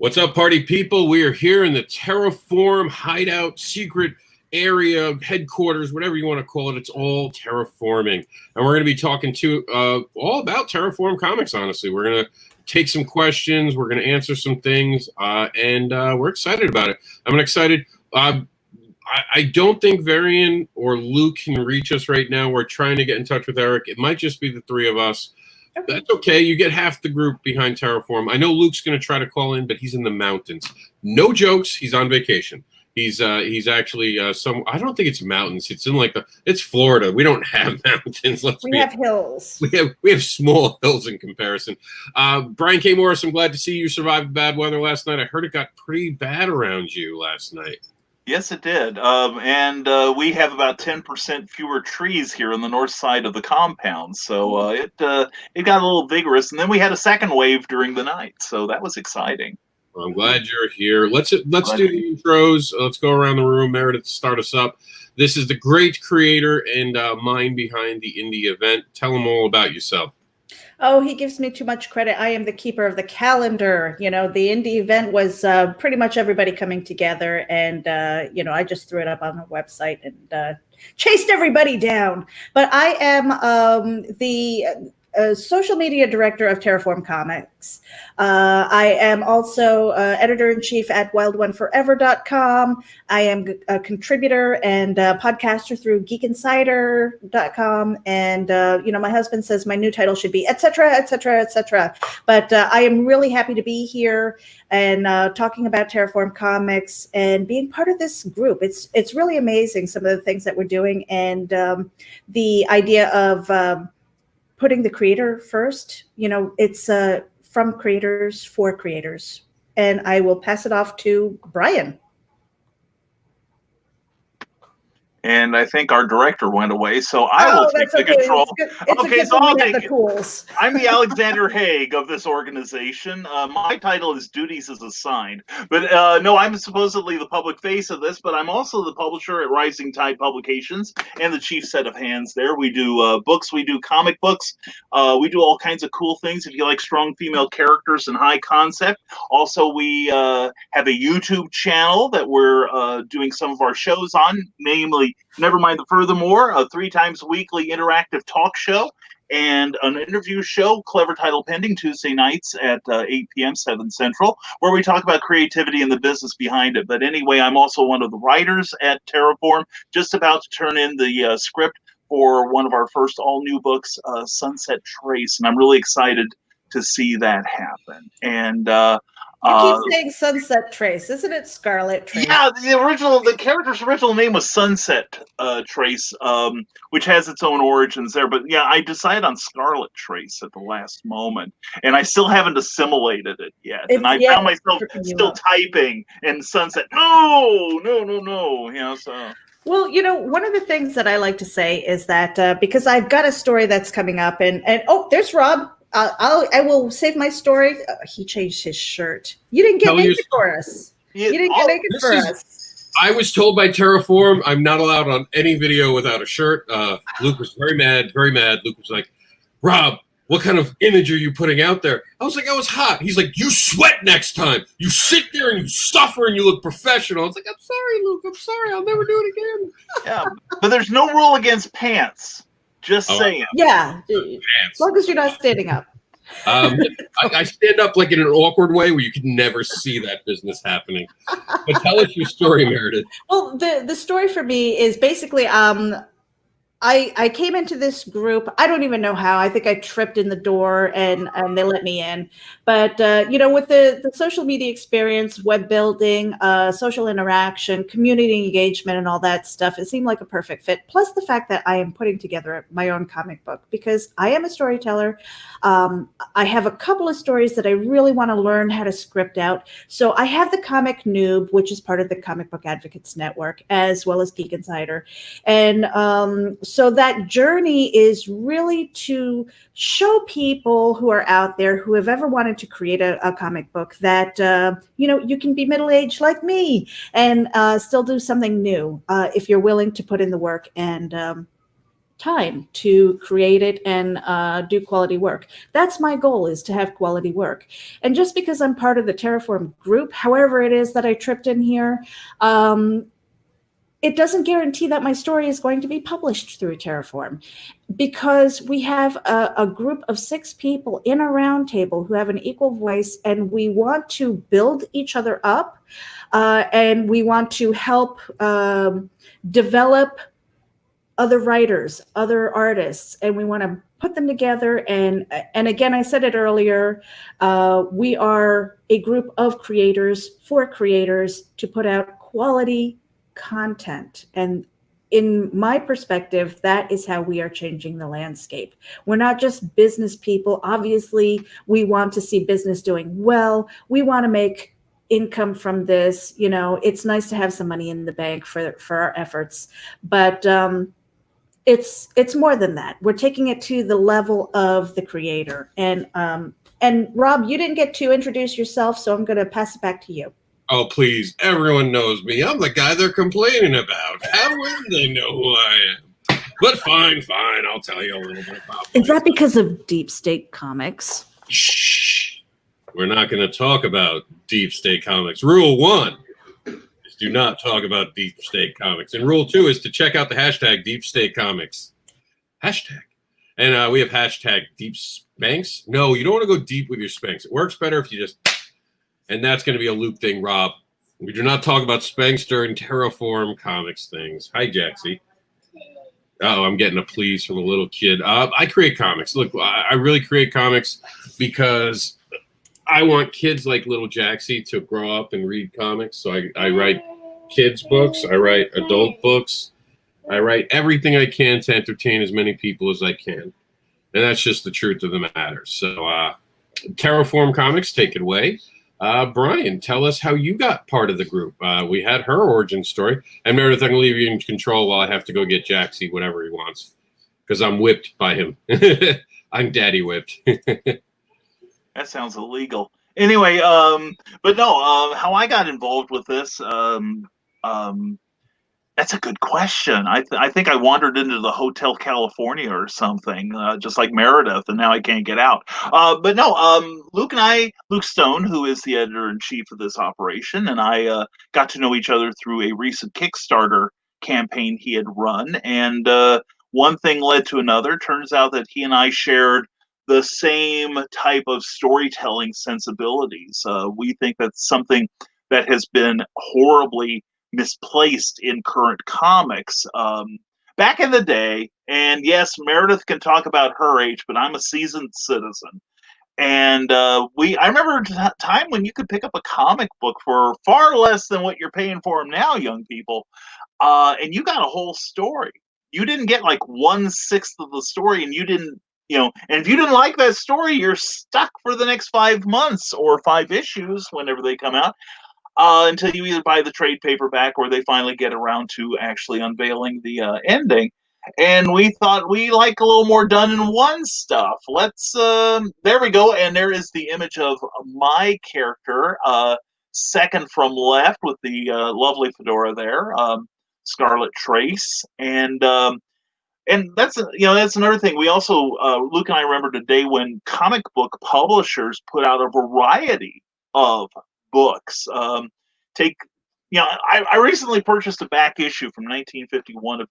What's up, party people? We are here in the Terraform hideout, secret area, headquarters, whatever you want to call it. It's all terraforming. And we're going to be talking to all about Terraform Comics, honestly. We're going to take some questions. We're going to answer some things. And we're excited about it. I'm excited. I don't think Varian or Luke can reach us right now. We're trying to get in touch with Eric. It might just be the three of us. Okay. That's okay. You get half the group behind Terraform. I know Luke's going to try to call in, but he's in the mountains. No jokes. He's on vacation. He's actually I don't think it's mountains. It's in it's Florida. We don't have mountains. We have hills. We have small hills in comparison. Brian K. Morris, I'm glad to see you survived bad weather last night. I heard it got pretty bad around you last night. Yes, it did. And we have about 10% fewer trees here on the north side of the compound. So it got a little vigorous. And then we had a second wave during the night. So that was exciting. Well, I'm glad you're here. Let's do the intros. Let's go around the room. Meredith, start us up. This is the great creator and mind behind the indie event. Tell them all about yourself. Oh, he gives me too much credit. I am the keeper of the calendar. You know, the indie event was pretty much everybody coming together. And, I just threw it up on the website and chased everybody down. But I am the social media director of Terraform Comics. I am also editor-in-chief at wildoneforever.com. I am a contributor and a podcaster through geekinsider.com. And, my husband says my new title should be et cetera, et cetera, et cetera. But I am really happy to be here and talking about Terraform Comics and being part of this group. It's really amazing, some of the things that we're doing. And the idea of putting the creator first, it's from creators for creators. And I will pass it off to Brian. And I think our director went away, so I will take the control. Okay, so I'll take the tools. I'm the Alexander Haig of this organization. My title is Duties as Assigned. But no, I'm supposedly the public face of this, but I'm also the publisher at Rising Tide Publications and the chief set of hands there. We do books, we do comic books, we do all kinds of cool things if you like strong female characters and high concept. Also, we have a YouTube channel that we're doing some of our shows on, namely Never Mind the Furthermore, a 3 times weekly interactive talk show, and an interview show, clever title pending, Tuesday nights at 8 p.m., 7 Central, where we talk about creativity and the business behind it. But anyway, I'm also one of the writers at Terraform, just about to turn in the script for one of our first all-new books, Sunset Trace, and I'm really excited to see that happen. And you keep saying Sunset Trace, isn't it Scarlet Trace? Yeah, the character's original name was Sunset Trace, which has its own origins there. But yeah, I decided on Scarlet Trace at the last moment, and I still haven't assimilated it yet. And I found myself still typing in Sunset. No. So. Well, one of the things that I like to say is that because I've got a story that's coming up, and oh, there's Rob. I will save my story. He changed his shirt. You didn't get naked for us. You didn't get naked for us. I was told by Terraform I'm not allowed on any video without a shirt. Luke was very mad, very mad. Luke was like, Rob, what kind of image are you putting out there? I was like, I was hot. He's like, you sweat next time. You sit there and you suffer and you look professional. I was like, I'm sorry, Luke. I'm sorry. I'll never do it again. Yeah, but there's no rule against pants. Just saying. Yeah, as long as you're not standing up. I stand up like in an awkward way where you can never see that business happening. But tell us your story, Meredith. Well, the story for me is basically I came into this group. I don't even know how. I think I tripped in the door and they let me in. But, with the social media experience, web building, social interaction, community engagement, and all that stuff, it seemed like a perfect fit. Plus the fact that I am putting together my own comic book because I am a storyteller. I have a couple of stories that I really want to learn how to script out. So I have the Comic Noob, which is part of the Comic Book Advocates Network, as well as Geek Insider. And so that journey is really to show people who are out there who have ever wanted to create a comic book that, you can be middle-aged like me and still do something new if you're willing to put in the work and time to create it and do quality work. That's my goal, is to have quality work. And just because I'm part of the Terraform group, however it is that I tripped in here, it doesn't guarantee that my story is going to be published through Terraform, because we have a group of 6 people in a roundtable who have an equal voice, and we want to build each other up, and we want to help develop other writers, other artists, and we want to put them together. And again, I said it earlier, we are a group of creators for creators to put out quality content. And in my perspective, that is how we are changing the landscape. We're not just business people. Obviously, we want to see business doing well. We want to make income from this. You know, it's nice to have some money in the bank for our efforts, but it's more than that. We're taking it to the level of the creator. And Rob, you didn't get to introduce yourself, so I'm going to pass it back to you. Oh, please. Everyone knows me. I'm the guy they're complaining about. How will they know who I am? But fine. I'll tell you a little bit about Is that because of Deep State Comics? Shh. We're not going to talk about Deep State Comics. Rule 1 is do not talk about Deep State Comics. And Rule 2 is to check out the hashtag Deep State Comics. Hashtag. And we have hashtag Deep Spanx. No, you don't want to go deep with your Spanx. It works better if you just... And that's going to be a Luke thing, Rob. We do not talk about Spanx during Terraform Comics things. Hi, Jaxie. Oh, I'm getting a please from a little kid. I create comics. Look, I really create comics because I want kids like little Jaxie to grow up and read comics. So I write kids' books. I write adult books. I write everything I can to entertain as many people as I can. And that's just the truth of the matter. So Terraform Comics, take it away. Brian, tell us how you got part of the group. We had her origin story. And Meredith, I'm going to leave you in control while I have to go get Jaxie whatever he wants. Because I'm whipped by him. I'm daddy whipped. That sounds illegal. Anyway, but no, how I got involved with this, that's a good question. I think I wandered into the Hotel California or something, just like Meredith, and now I can't get out. But no, Luke Stone, who is the editor-in-chief of this operation, and I got to know each other through a recent Kickstarter campaign he had run. And one thing led to another. Turns out that he and I shared the same type of storytelling sensibilities. We think that's something that has been horribly misplaced in current comics. Back in the day, and yes, Meredith can talk about her age, but I'm a seasoned citizen. And I remember a time when you could pick up a comic book for far less than what you're paying for them now, young people, and you got a whole story. You didn't get like 1/6 of the story, and you didn't, and if you didn't like that story, you're stuck for the next 5 months or 5 issues whenever they come out. Until you either buy the trade paperback or they finally get around to actually unveiling the ending. And we thought we like a little more done in one stuff. Let's, there we go. And there is the image of my character, second from left with the lovely fedora there, Scarlet Trace. And that's, that's another thing. We also, Luke and I remembered a day when comic book publishers put out a variety of books. I recently purchased a back issue from 1951 of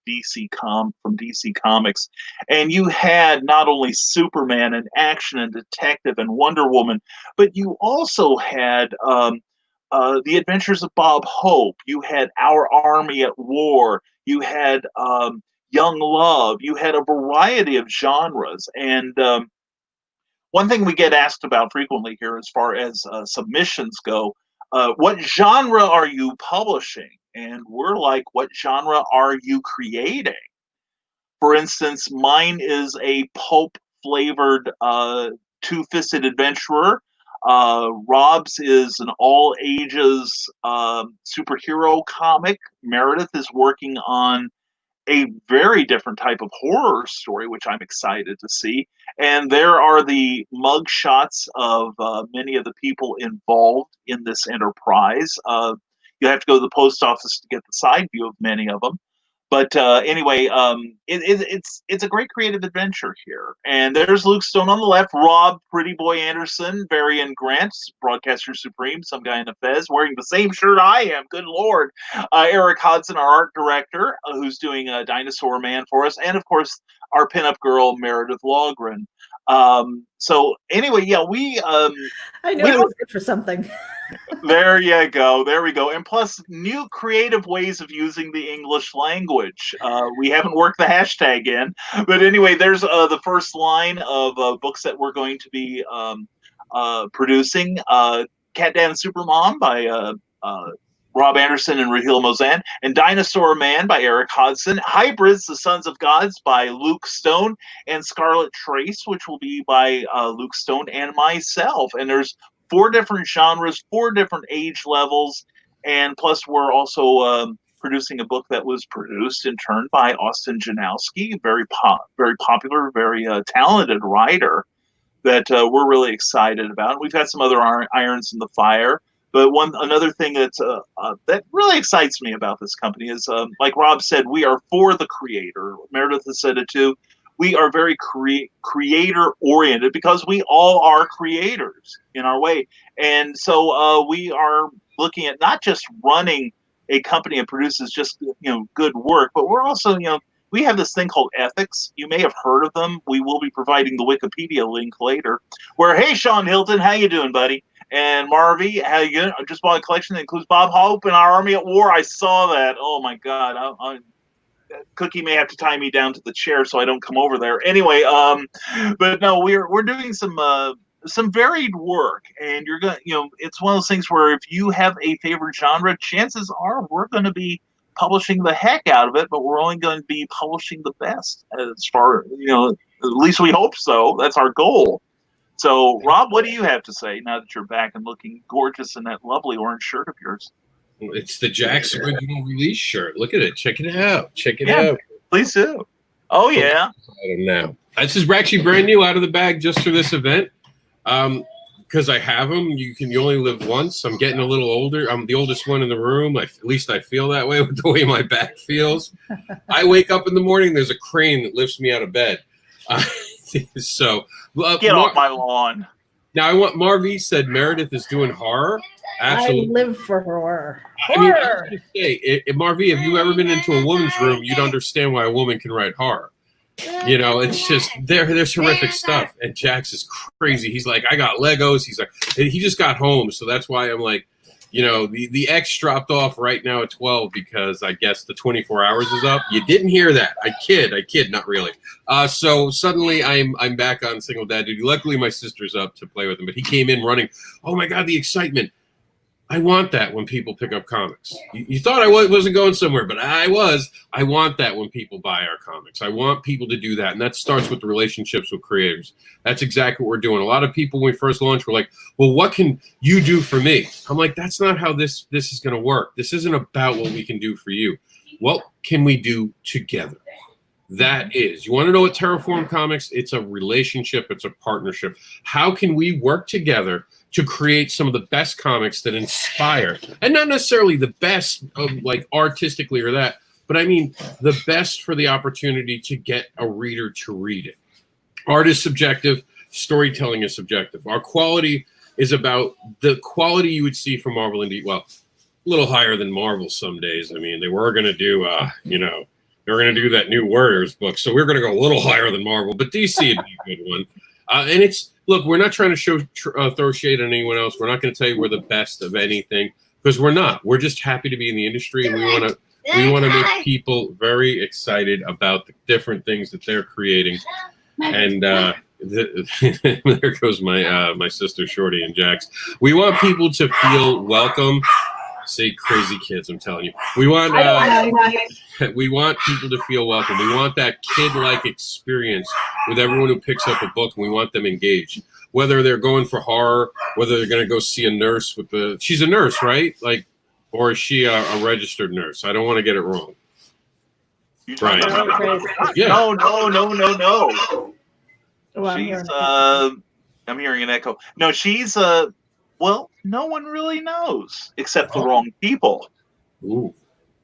from DC Comics, and you had not only Superman and Action and Detective and Wonder Woman, but you also had the Adventures of Bob Hope. You had Our Army at War. You had Young Love. You had a variety of genres, and one thing we get asked about frequently here as far as submissions go, what genre are you publishing? And we're like, what genre are you creating? For instance, mine is a pulp-flavored two-fisted adventurer. Rob's is an all-ages superhero comic. Meredith is working on a very different type of horror story, which I'm excited to see. And there are the mug shots of many of the people involved in this enterprise. You have to go to the post office to get the side view of many of them. But anyway, it's a great creative adventure here. And there's Luke Stone on the left, Rob Pretty Boy Anderson, Varian Grant, Broadcaster Supreme, some guy in a fez, wearing the same shirt I am. Good Lord. Eric Hodson, our art director, who's doing Dinosaur Man for us. And, of course, our pinup girl, Meredith Lawgren. So anyway, yeah, I knew I was good for something. there you go. There we go. And plus, new creative ways of using the English language. We haven't worked the hashtag in. But anyway, there's the first line of books that we're going to be producing. Cat Dan Supermom by Rob Anderson and Raheel Mozan, and Dinosaur Man by Eric Hodson. Hybrids, The Sons of Gods by Luke Stone, and Scarlet Trace, which will be by Luke Stone and myself. And there's 4 different genres, 4 different age levels, and plus we're also producing a book that was produced and turned by Austin Janowski, very popular, very talented writer that we're really excited about. We've had some other irons in the fire, but another thing that really excites me about this company is, like Rob said, we are for the creator. Meredith has said it too. We are very creator oriented because we all are creators in our way. And so we are looking at not just running a company that produces just, good work, but we're also, we have this thing called ethics. You may have heard of them. We will be providing the Wikipedia link later where, hey, Sean Hilton, how you doing, buddy? And Marvy, how you doing? I just bought a collection that includes Bob Hope and Our Army at War. I saw that. Oh my God. Cookie may have to tie me down to the chair so I don't come over there. Anyway, but no, we're doing some varied work, and you're gonna, it's one of those things where if you have a favorite genre, chances are we're going to be publishing the heck out of it, but we're only going to be publishing the best as far, at least we hope so. That's our goal. So, Rob, what do you have to say now that you're back and looking gorgeous in that lovely orange shirt of yours? It's the Jack's original release shirt. Look at it. Check it out. Check it out. Please do. Oh, yeah. Now, this is actually brand new out of the bag just for this event. Because I have them. You only live once. I'm getting a little older. I'm the oldest one in the room. At least I feel that way with the way my back feels. I wake up in the morning. There's a crane that lifts me out of bed. So get off my lawn. Now, Marvy said Meredith is doing horror. Absolutely. I live for horror. I mean, I was just say, Marvy, if you ever been into a woman's room, you'd understand why a woman can write horror. It's just there's horrific stuff. And Jax is crazy. He's like, I got Legos. He's like, he just got home, so that's why I'm like, the X dropped off right now at 12 because I guess the 24 hours is up. You didn't hear that. I kid, not really. So suddenly I'm back on single dad duty. Luckily, my sister's up to play with him, but he came in running. Oh my God, the excitement. I want that when people pick up comics. You thought I wasn't going somewhere, but I was. I want that when people buy our comics. I want people to do that, and that starts with the relationships with creators. That's exactly what we're doing. A lot of people, when we first launched, were like, well, what can you do for me? I'm like, that's not how this is going to work. This isn't about what we can do for you. What can we do together? That is. You want to know what Terraform Comics? It's a relationship. It's a partnership. How can we work together to create some of the best comics that inspire, and not necessarily the best like artistically or that, but I mean the best for the opportunity to get a reader to read it. Art is subjective, storytelling is subjective. Our quality is about the quality you would see from Marvel and well, a little higher than Marvel some days. I mean, they were going to do, they were going to do that new Warriors book, so we're going to go a little higher than Marvel, but DC would be a good one. And it's, look, we're not trying to throw shade on anyone else. We're not going to tell you we're the best of anything because we're not. We're just happy to be in the industry, and we want to make people very excited about the different things that they're creating. And there goes my sister Shorty and Jax. We want people to feel welcome. Say crazy kids, I'm telling you. We want people to feel welcome. We want that kid-like experience with everyone who picks up a book, and we want them engaged. Whether they're going for horror, whether they're going to go see a nurse she's a nurse, right? Like, or is she a registered nurse? I don't want to get it wrong. Right. Yeah. No. Oh, I'm hearing an echo. No, she's well, no one really knows except the wrong people. Ooh.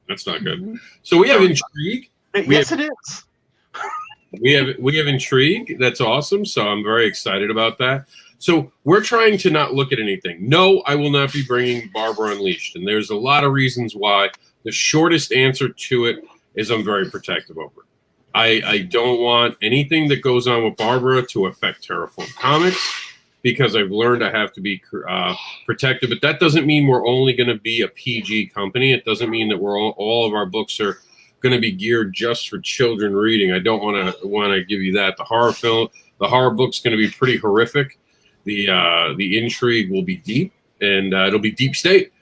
That's not good. So we have intrigue. Yes, it is. We have intrigue. That's awesome. So I'm very excited about that. So we're trying to not look at anything. No, I will not be bringing Barbara Unleashed. And there's a lot of reasons why. The shortest answer to it is I'm very protective over it. I don't want anything that goes on with Barbara to affect Terraform Comics, because I've learned I have to be protective. But that doesn't mean we're only going to be a PG company. It doesn't mean that we're all of our books are going to be geared just for children reading. I don't want to give you that. The horror book's going to be pretty horrific. The intrigue will be deep, and it'll be deep state.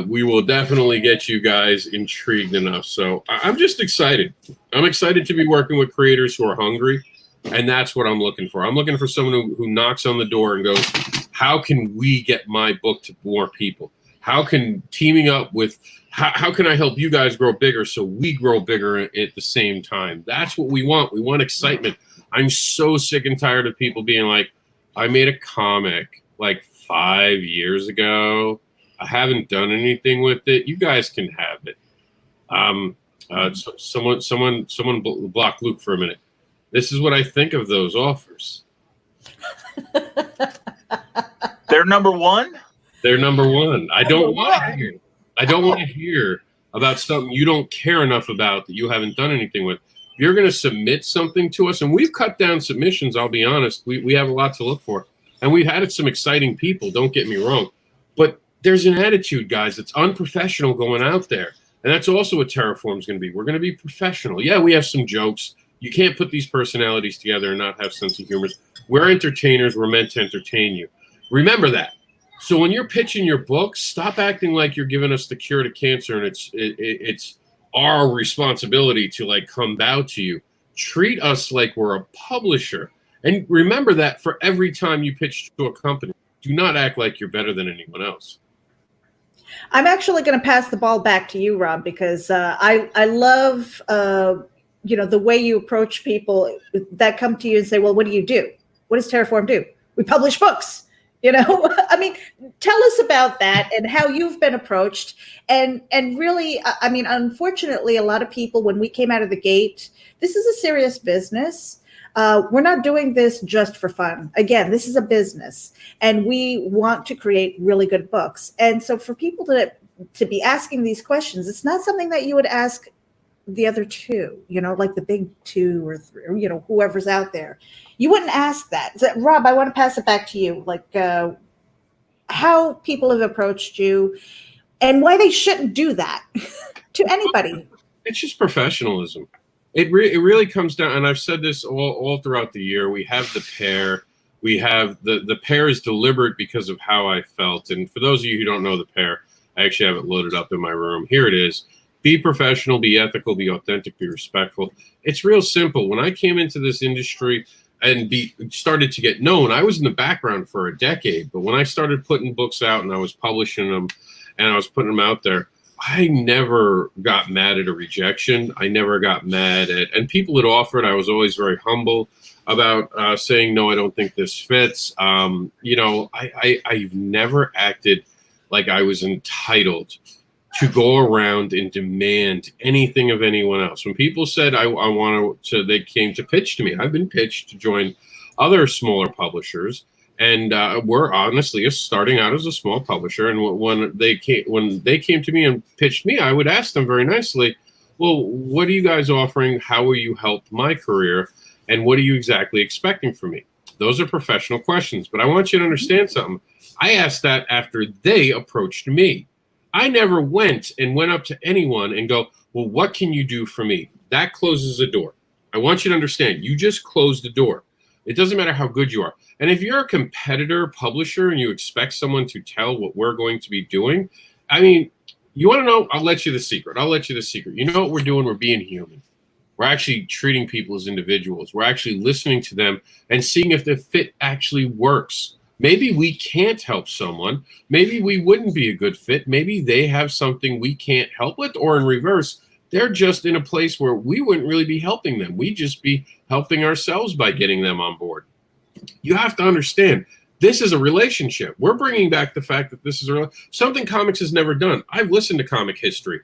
We will definitely get you guys intrigued enough. So I'm just excited. I'm excited to be working with creators who are hungry, and that's what I'm looking for. I'm looking for someone who knocks on the door and goes, how can we get my book to more people? How can teaming up with, how can I help you guys grow bigger so we grow bigger at the same time? That's what we want. We want excitement. I'm so sick and tired of people being like, I made a comic like 5 years ago. I haven't done anything with it. You guys can have it. Someone block Luke for a minute. This is what I think of those offers. They're number one? They're number one. I don't want to hear. I don't want to hear about something you don't care enough about that you haven't done anything with. If you're going to submit something to us, and we've cut down submissions, I'll be honest. We have a lot to look for. And we've had some exciting people, don't get me wrong. But there's an attitude, guys, that's unprofessional going out there. And that's also what Terraform's going to be. We're going to be professional. Yeah, we have some jokes. You can't put these personalities together and not have sense of humor. We're entertainers. We're meant to entertain you. Remember that. So when you're pitching your book, stop acting like you're giving us the cure to cancer and it's our responsibility to like come bow to you. Treat us like we're a publisher. And remember that for every time you pitch to a company. Do not act like you're better than anyone else. I'm actually going to pass the ball back to you, Rob, because I love the way you approach people that come to you and say, well, what do you do? What does Terraform do? We publish books. I mean, tell us about that and how you've been approached. And really, I mean, unfortunately, a lot of people, when we came out of the gate, this is a serious business. We're not doing this just for fun. Again, this is a business, and we want to create really good books. And so for people to be asking these questions, it's not something that you would ask the other two, like the big 2 or 3, or, whoever's out there. You wouldn't ask that. So, Rob, I want to pass it back to you, like how people have approached you and why they shouldn't do that to anybody. It's just professionalism. It really comes down, and I've said this all throughout the year. We have the pair. We have the pair is deliberate because of how I felt. And for those of you who don't know the pair, I actually have it loaded up in my room. Here it is. Be professional, be ethical, be authentic, be respectful. It's real simple. When I came into this industry and started to get known, I was in the background for a decade. But when I started putting books out and I was publishing them and I was putting them out there, I never got mad at a rejection. I never got mad at, and people had offered, I was always very humble about saying, no, I don't think this fits. I've never acted like I was entitled to go around and demand anything of anyone else. When people said I wanted to, they came to pitch to me. I've been pitched to join other smaller publishers. And we're honestly starting out as a small publisher. And when they came to me and pitched me, I would ask them very nicely, well, what are you guys offering? How will you help my career? And what are you exactly expecting from me? Those are professional questions. But I want you to understand something. I asked that after they approached me. I never went up to anyone and go, well, what can you do for me? That closes the door. I want you to understand, you just closed the door. It doesn't matter how good you are. And if you're a competitor publisher and you expect someone to tell what we're going to be doing, I mean, you want to know? I'll let you the secret. You know what we're doing? We're being human. We're actually treating people as individuals. We're actually listening to them and seeing if the fit actually works. Maybe we can't help someone. Maybe we wouldn't be a good fit. Maybe they have something we can't help with, or in reverse, they're just in a place where we wouldn't really be helping them. We'd just be helping ourselves by getting them on board. You have to understand, this is a relationship. We're bringing back the fact that this is something comics has never done. I've listened to comic history.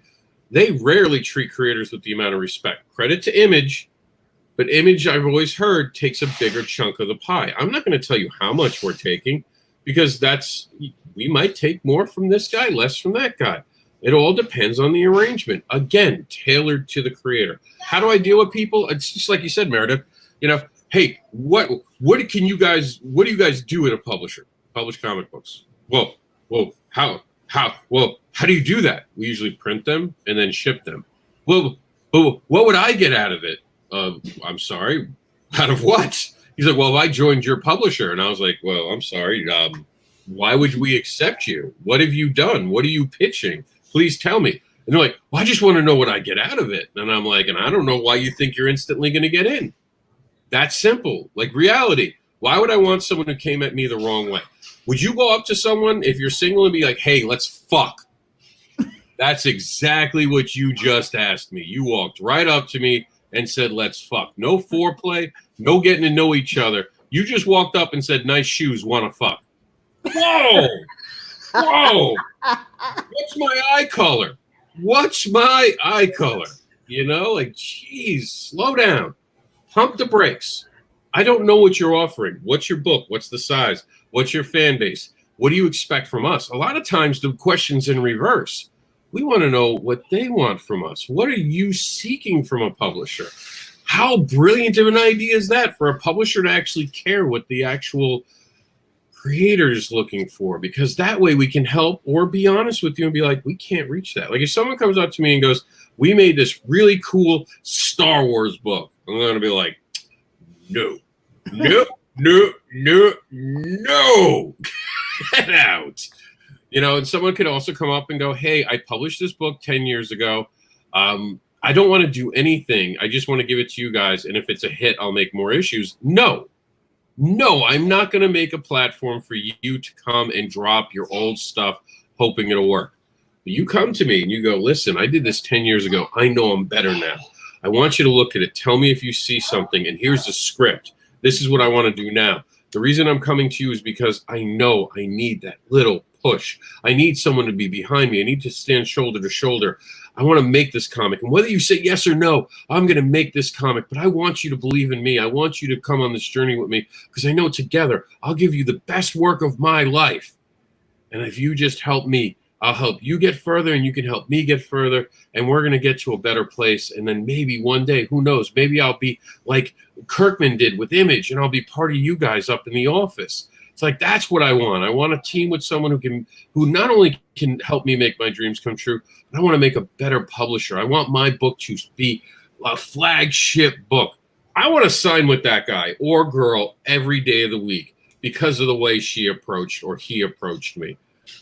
they rarely treat creators with the amount of respect. Credit to Image, but Image, I've always heard, takes a bigger chunk of the pie. I'm not going to tell you how much we're taking, because we might take more from this guy, less from that guy. It all depends on the arrangement. Again, tailored to the creator. How do I deal with people? It's just like you said, Meredith. Hey, what do you guys do at a publisher? Publish comic books. Well, how do you do that? We usually print them and then ship them. Well, what would I get out of it? I'm sorry, out of what? He's like, well, I joined your publisher. And I was like, well, I'm sorry. Why would we accept you? What have you done? What are you pitching? Please tell me. And they're like, well, I just want to know what I get out of it. And I'm like, and I don't know why you think you're instantly going to get in. That's simple. Like reality. Why would I want someone who came at me the wrong way? Would you go up to someone if you're single and be like, hey, let's fuck? That's exactly what you just asked me. You walked right up to me and said, let's fuck. No foreplay, no getting to know each other. You just walked up and said, nice shoes, want to fuck. Whoa! Whoa! What's my eye color? What's my eye color? Like, geez, slow down. Pump the brakes. I don't know what you're offering. What's your book? What's the size? What's your fan base? What do you expect from us? A lot of times the question's in reverse. We want to know what they want from us. What are you seeking from a publisher? How brilliant of an idea is that for a publisher to actually care what the actual creator is looking for? Because that way we can help or be honest with you and be like, we can't reach that. Like if someone comes up to me and goes, we made this really cool Star Wars book, I'm going to be like, no. Get out. And someone could also come up and go, hey, I published this book 10 years ago. I don't want to do anything. I just want to give it to you guys. And if it's a hit, I'll make more issues. No, I'm not going to make a platform for you to come and drop your old stuff hoping it'll work. But you come to me and you go, listen, I did this 10 years ago. I know I'm better now. I want you to look at it. Tell me if you see something. And here's the script. This is what I want to do now. The reason I'm coming to you is because I know I need that little push. I need someone to be behind me. I need to stand shoulder to shoulder. I want to make this comic. And whether you say yes or no, I'm going to make this comic. But I want you to believe in me. I want you to come on this journey with me because I know together I'll give you the best work of my life. And if you just help me, I'll help you get further and you can help me get further. And we're going to get to a better place. And then maybe one day, who knows, maybe I'll be like Kirkman did with Image and I'll be part of you guys up in the office. It's like, that's what I want. I want a team with someone who not only can help me make my dreams come true, but I want to make a better publisher. I want my book to be a flagship book. I want to sign with that guy or girl every day of the week because of the way she approached or he approached me.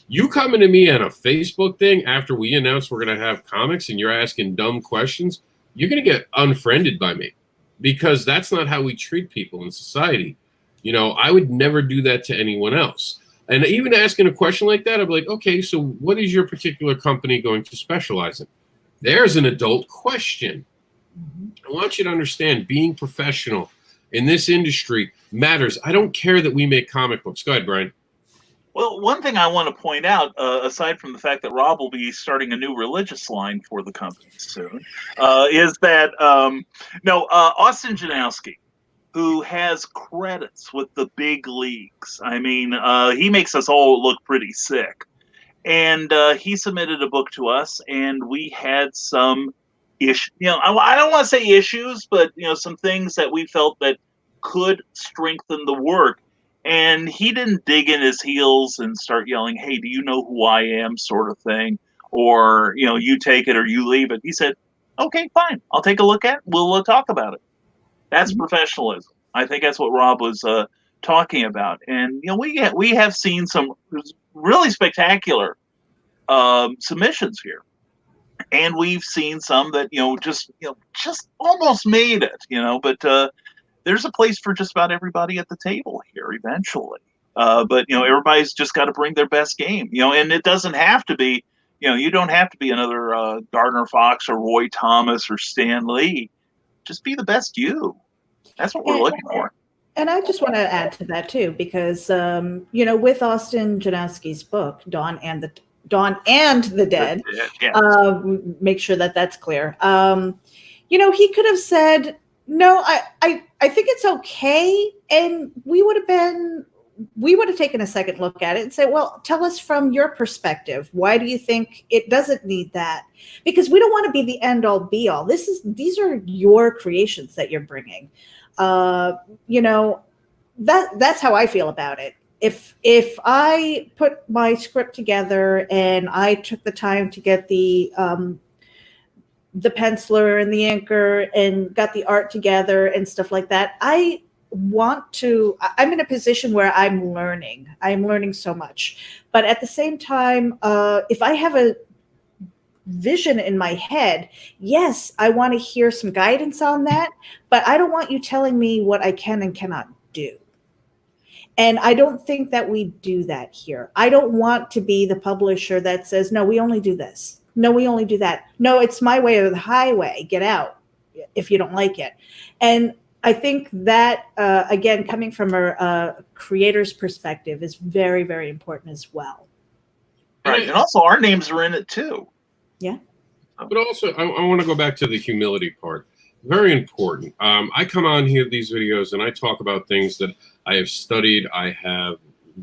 You coming to me on a Facebook thing after we announced we're going to have comics and you're asking dumb questions, you're going to get unfriended by me because that's not how we treat people in society. I would never do that to anyone else. And even asking a question like that, I'd be like, okay, so what is your particular company going to specialize in? There's an adult question. I want you to understand being professional in this industry matters. I don't care that we make comic books. Go ahead, Brian. Well, one thing I want to point out, aside from the fact that Rob will be starting a new religious line for the company soon, is that, Austin Janowski, who has credits with the big leagues. I mean, he makes us all look pretty sick. And he submitted a book to us, and we had some issues. I don't want to say issues, but, some things that we felt that could strengthen the work. And he didn't dig in his heels and start yelling, hey, do you know who I am, sort of thing. Or, you take it or you leave it. He said, okay, fine. I'll take a look at it. We'll talk about it. That's professionalism. I think that's what Rob was talking about. And, we have seen some really spectacular submissions here. And we've seen some that, just almost made it, but there's a place for just about everybody at the table here eventually. But, everybody's just got to bring their best game, and it doesn't have to be, you don't have to be another Gardner Fox or Roy Thomas or Stan Lee. Just be the best you. That's what we're looking for. And I just want to add to that too, because, with Austin Janowski's book, Dawn and the Dawn and the Dead. Yeah. Make sure that that's clear. He could have said, no, I think it's okay. And we would have taken a second look at it and said, well, tell us from your perspective. Why do you think it doesn't need that? Because we don't want to be the end all be all. These are your creations that you're bringing. That's how I feel about it. If I put my script together and I took the time to get the penciler and the inker and got the art together and stuff like that, I'm in a position where I'm learning so much. But at the same time, if I have a vision in my head, yes, I want to hear some guidance on that, but I don't want you telling me what I can and cannot do. And I don't think that we do that here. I don't want to be the publisher that says, no, we only do this. No, we only do that. No, it's my way or the highway. Get out if you don't like it. And I think that, again, coming from a creator's perspective is very, very important as well. Right. And also our names are in it too. Yeah. But also, I want to go back to the humility part. Very important. I come on here, these videos, and I talk about things that I have studied, I have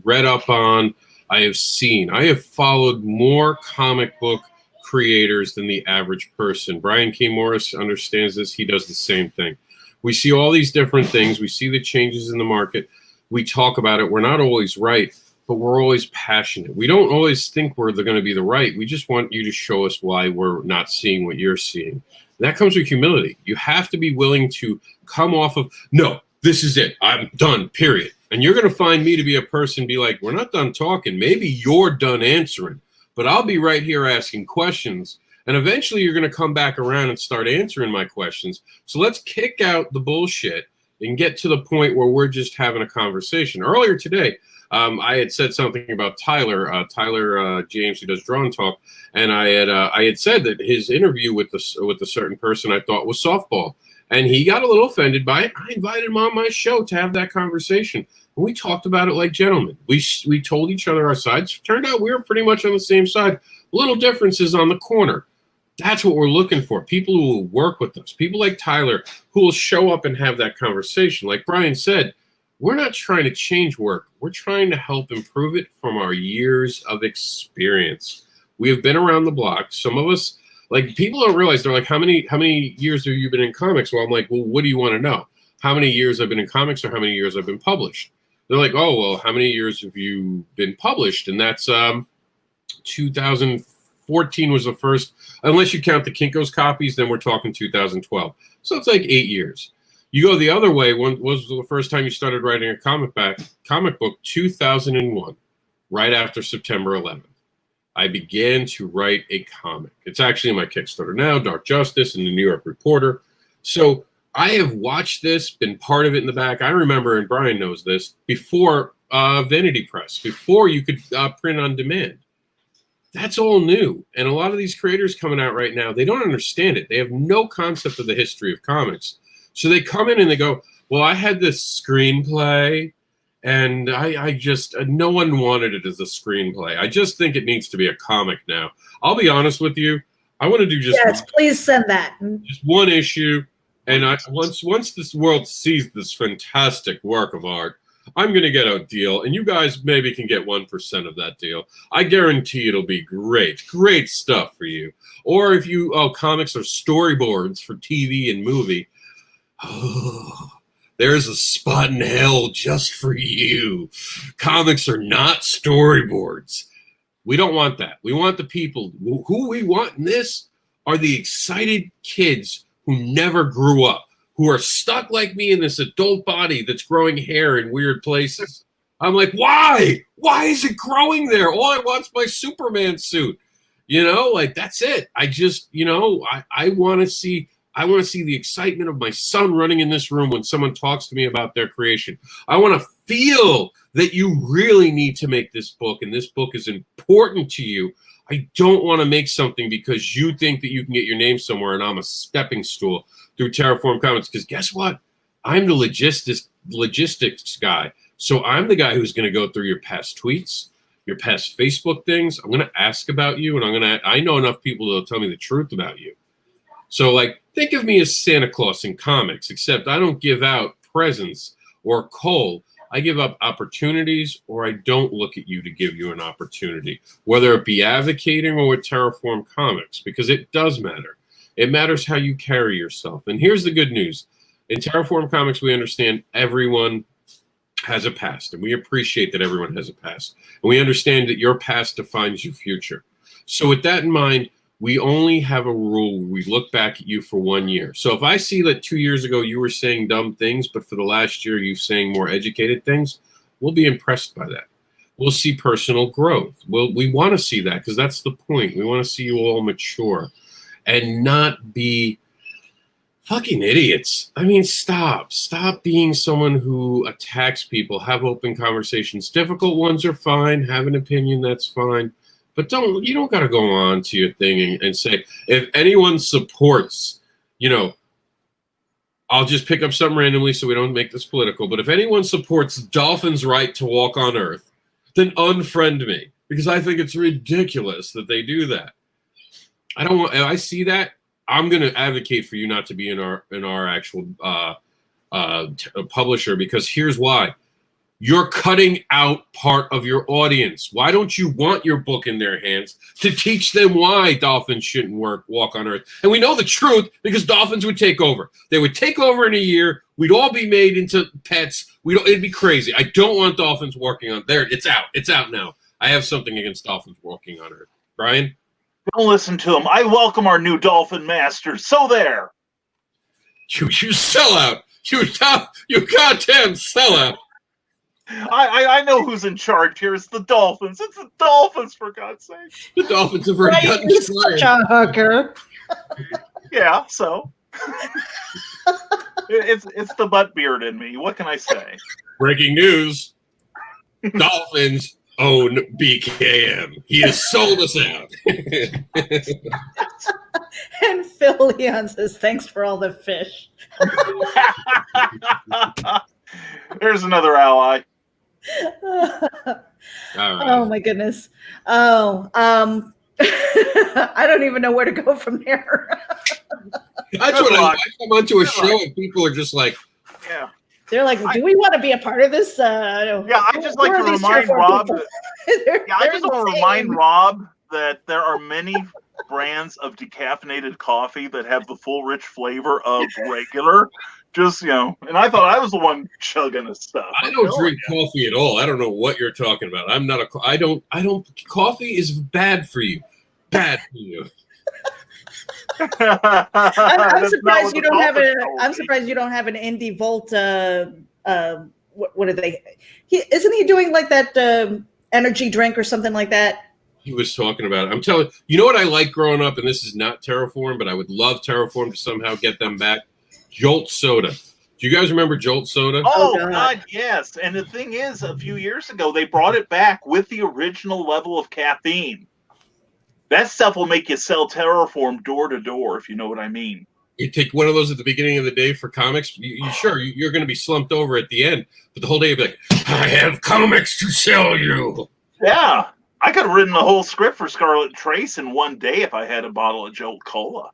read up on, I have seen. I have followed more comic book creators than the average person. Brian K. Morris understands this. He does the same thing. We see all these different things. We see the changes in the market. We talk about it. We're not always right, but we're always passionate. We don't always think we're going to be the right. We just want you to show us why we're not seeing what you're seeing. That comes with humility. You have to be willing to come off of, no, this is it. I'm done, period. And you're going to find me to be a person, be like, we're not done talking. Maybe you're done answering, but I'll be right here asking questions. And eventually you're going to come back around and start answering my questions. So let's kick out the bullshit and get to the point where we're just having a conversation. Earlier today, I had said something about Tyler James, who does Draw and Talk, and I had said that his interview with a certain person I thought was softball, and he got a little offended by it. I invited him on my show to have that conversation, and we talked about it like gentlemen. We told each other our sides. Turned out we were pretty much on the same side. Little differences on the corner. That's what we're looking for. People who will work with us. People like Tyler who will show up and have that conversation. Like Brian said, we're not trying to change work. We're trying to help improve it from our years of experience. We have been around the block. Some of us, like, people don't realize, they're like, how many years have you been in comics? Well, I'm like, well, what do you want to know? How many years I've been in comics or how many years I've been published? They're like, oh, well, how many years have you been published? And that's 2014 was the first, unless you count the Kinko's copies, then we're talking 2012. So it's like 8 years. You go the other way. When was the first time you started writing a comic book? 2001, right after September 11th. I began to write a comic. It's actually in my Kickstarter now, Dark Justice and the New York Reporter. So I have watched this, been part of it in the back. I remember, and Brian knows this, before Vanity Press, before you could print on demand. That's all new. And a lot of these creators coming out right now, they don't understand it. They have no concept of the history of comics. So they come in and they go, well, I had this screenplay, and I just, no one wanted it as a screenplay. I just think it needs to be a comic now. I'll be honest with you. I want to do just yes, please send that. Just one issue. And once this world sees this fantastic work of art, I'm going to get a deal, and you guys maybe can get 1% of that deal. I guarantee it'll be great. Great stuff for you. Or if you, comics are storyboards for TV and movie, oh, there's a spot in hell just for you. Comics are not storyboards. We don't want that. We want the people. Who we want in this are the excited kids who never grew up, who are stuck like me in this adult body that's growing hair in weird places. I'm like, why? Why is it growing there? All I want's my Superman suit. You know, like, that's it. I just, I want to see the excitement of my son running in this room when someone talks to me about their creation. I want to feel that you really need to make this book, and this book is important to you. I don't want to make something because you think that you can get your name somewhere and I'm a stepping stool through Terraform Comics. Because guess what? I'm the logistics guy. So I'm the guy who's going to go through your past tweets, your past Facebook things. I'm going to ask about you, and I know enough people that'll tell me the truth about you. So, like, think of me as Santa Claus in comics, except I don't give out presents or coal. I give up opportunities, or I don't look at you to give you an opportunity, whether it be advocating or with Terraform Comics, because it does matter. It matters how you carry yourself. And here's the good news. In Terraform Comics, we understand everyone has a past, and we appreciate that everyone has a past. And we understand that your past defines your future. So with that in mind, we only have a rule where we look back at you for 1 year. So if I see that 2 years ago you were saying dumb things, but for the last year you're saying more educated things, we'll be impressed by that. We'll see personal growth. We want to see that because that's the point. We want to see you all mature and not be fucking idiots. I mean, stop being someone who attacks people. Have open conversations. Difficult ones are fine. Have an opinion, that's fine. But you don't got to go on to your thing and say, if anyone supports, I'll just pick up something randomly so we don't make this political. But if anyone supports dolphins' right to walk on Earth, then unfriend me, because I think it's ridiculous that they do that. If I see that, I'm going to advocate for you not to be in our actual publisher, because here's why. You're cutting out part of your audience. Why don't you want your book in their hands to teach them why dolphins shouldn't walk on Earth? And we know the truth because dolphins would take over. They would take over in a year. We'd all be made into pets. It'd be crazy. I don't want dolphins walking on there. It's out. It's out now. I have something against dolphins walking on Earth. Brian? Don't listen to him. I welcome our new dolphin masters. So there. You sellout. You goddamn sellout. I know who's in charge here. It's the Dolphins. It's the Dolphins, for God's sake. The Dolphins have already gotten such a hooker. Yeah, so it's the butt beard in me. What can I say? Breaking news: Dolphins own BKM. He has sold us out. And Phil Leon says, "Thanks for all the fish." There's another ally. Oh my goodness. I don't even know where to go from there. That's what I come onto a show and people are just like, yeah. They're like, do we want to be a part of this? Yeah, I just like to remind Rob. I just want to remind Rob that there are many brands of decaffeinated coffee that have the full rich flavor of regular. Just, and I thought I was the one chugging this stuff. I don't drink coffee at all. I don't know what you're talking about. Coffee is bad for you. Bad for you. I'm surprised you don't have I'm surprised you don't have an Indie Volt. What are they? Isn't he doing like that energy drink or something like that? He was talking about it. I'm telling you, know what I like growing up, and this is not Terraform, but I would love Terraform to somehow get them back. Jolt Soda. Do you guys remember Jolt Soda? Oh, God, yes. And the thing is, a few years ago, they brought it back with the original level of caffeine. That stuff will make you sell Terraform door to door, if you know what I mean. You take one of those at the beginning of the day for comics, you're going to be slumped over at the end, but the whole day you'll be like, I have comics to sell you. Yeah. I could have written the whole script for Scarlet Trace in one day if I had a bottle of Jolt Cola.